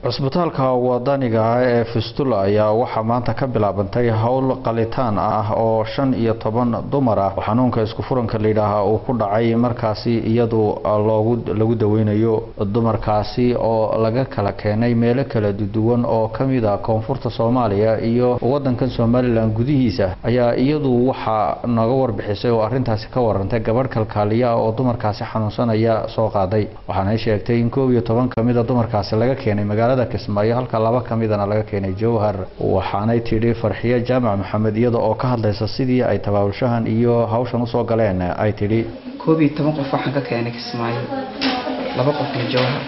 cusbitaalka wadaniga ah ee Fistula ayaa waxa maanta ka bilaabantay hawl qalitaan ah oo 15 dumar ah oo xanuunka isku furanka leeyahay oo ku dhacay markaasi iyadoo lagu daweynayo dumarkaasi oo laga kala keenay meelo kala duwan oo kamid ah koonfurta Soomaaliya iyo wadankan Soomaaliland gudihiisa ayaa iyadoo waxa naga warbixisay oo arintaasi ka warantay gabadh kalkaaliya oo dumarkaasi xanuunsanaya soo qaaday waxaana ay sheegtay in 12 kamid ah dumarkaasi laga keenay Kismaayo halka laba kamidana laga keenay Jowhar waxaanay tiri Farxiya Jaamac Maxamed iyada oo ka hadlaysa sidii ay tabaabulshahan iyo hawshan u soo galeen ay tiri 12 qof waxaan ka keenay Kismaayo laba qof ee Jowhar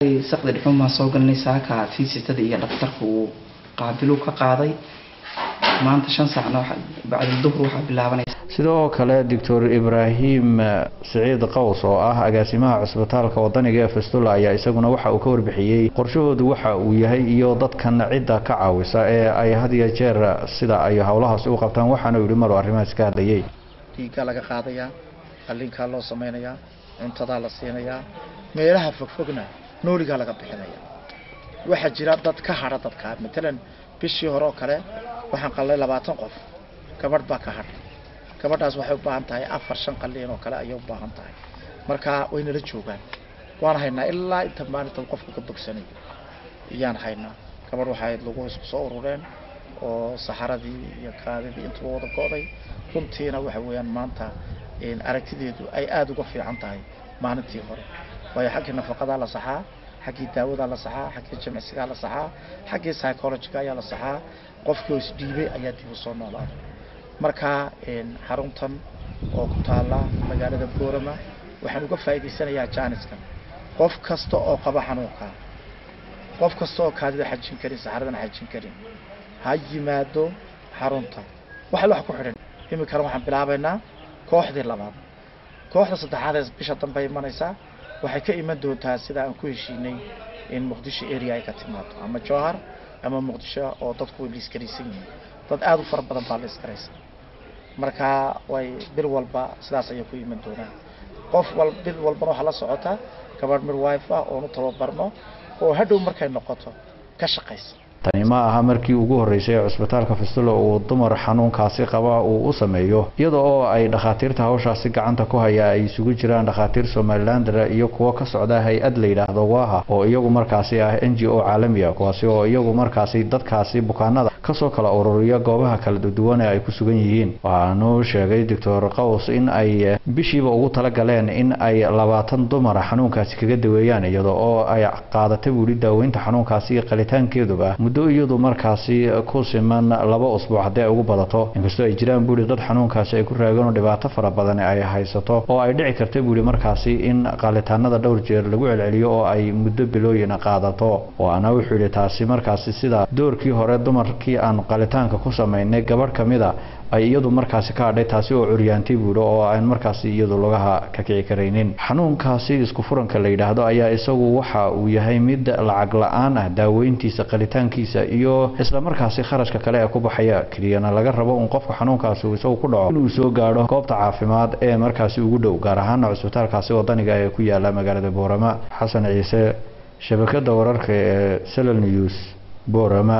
ay saqdi xuma soo galnay saaka fiisitada iyo dhaqtarku qaabilu ka qaaday maanta 5 saacna bacda duhur waxa bilaabanaysa sidoo kale Dr. Ibrahim Saciid Qaws oo ah agaasimaha cusbitaalka wadaniga ee Fistula ayaa isaguna waxa uu ka warbixiyay qorshahoodu waxa uu yahay iyo dadkan cida ka caawisa ee ay had iyo jeer sida ay hawlahaas u qabtaan waxaana uu mar arrimahaas ka hadlayay dhiigga laga qaadaya qalliinka loo sameeynaya cuntada la siinaya meelaha fogfogna nooliga laga bixinaya waxa jira dad ka hara dadka midna bishii hore oo kale waxaan qalay 20 qof gabadh baa ka hartay gabadhaas waxay u baahan tahay 4-5 qalliin oo kale ayay u baahan tahay marka wayna la joogaan waan haynaa ilaa inta maalinta qofku ka bogsanayo iyaan haynaa gabadh waxay lagu isku soo urureen oo saxaradii iyo kaadidii inta wada go'day runtiina waxa weeyaan maanta in aragtideedu ay aad uga fiican tahay maalintii hore way xagga nafaqada la saxaa xagga daawada la saxaa xagga jimicsiga la saxaa xagga psychology ayaa la saxaa qofkii is dhiibay ayaa dib u soo noolaaday marka xaruntan oo ku taala magaalada Boorama waxaan uga faa'iideysanayaa jaaniskan qof kasta oo qaba xanuunka qof kasta oo kaadida xajin karin saxaradan xajin karin ha yimaado xarunta wax ku xidhan imika waxaan bilaabaynaa kooxdii labaad kooxda saddexaad ee bisha dambe imanaysa waxay ka iman doontaa sida aan ku heshiinay in Muqdisho area ay ka timaado ama Jowhar ama Muqdisho oo dadku way iskariisan yihiin dad aad u fara badan baa la iskaraysan marka way bil walba sidaas ay ku iman doonaan qof bil walba waxa la socota gabadh midwife ah oo tababarno oo hadhow markay noqoto ka shaqeysa tani ma aha markii ugu horeysay cusbitaalka Fistula oo dumar xanuunkaasi qaba uu u sameeyo iyadoo oo ay dhakhaatiirta hawshaasi gacanta ku haya ay isugu jiraan dhakhaatiir Somaliland iyo kuwa ka socda hay'ad la yiraahdo waaha oo iyagu markaasi ah NGO caalami ah kuwaasi oo iyagu markaasi dadkaasi bukaanada ka soo kala ururiya goobaha kala duwan ee ay ku sugan yihiin waxaanu sheegay Dr. Qaws in ay bishiiba ugu tala galeen in ay 20 dumar xanuunkaasi kaga daweeyaan iyadoo oo ay qaadatay wali daaweynta xanuunkaasi qalitaankeeduba muddo iyadoo markaasi ku siman 2 usbuuc haday ugu badato inkastoo ay jiraan buuli dad xanuunkaasi ay ku raagaan dhibaato fara badan ay haysato oo ay dhici kartay buuli markaasi in qalitaanada dhowr jeer lagu celceliyo oo ay muddo bilooyin qaadato oo ana wuxuu yiri taasi markaasi sida doorkii hore dumarkii aan qalitaanka ku sameeynay gabadh kamida ay iyadu markaasi ka hadhay taasi oo curyaantay buuro oo aan markaasi iyadu lagaha ka kici kareynin xanuunkaasi isku furanka la yiraahdo ayaa isagu waxa uu yahay mid lacag la'aan ah daaweyntiisa qalitaankiisa iyo isla markaasi kharashka kale ee ku baxaya kiriyana laga rabo in qofka xanuunkaasi uu soo ku dhaco inuu soo gaaro goobta caafimaad ee markaasi ugu dhow gaar ahaan cusbitaalkaasi wadaniga ee ku yaala magaalada Boorama Xasan Ciise shabakada wararka ee Salal News Boorama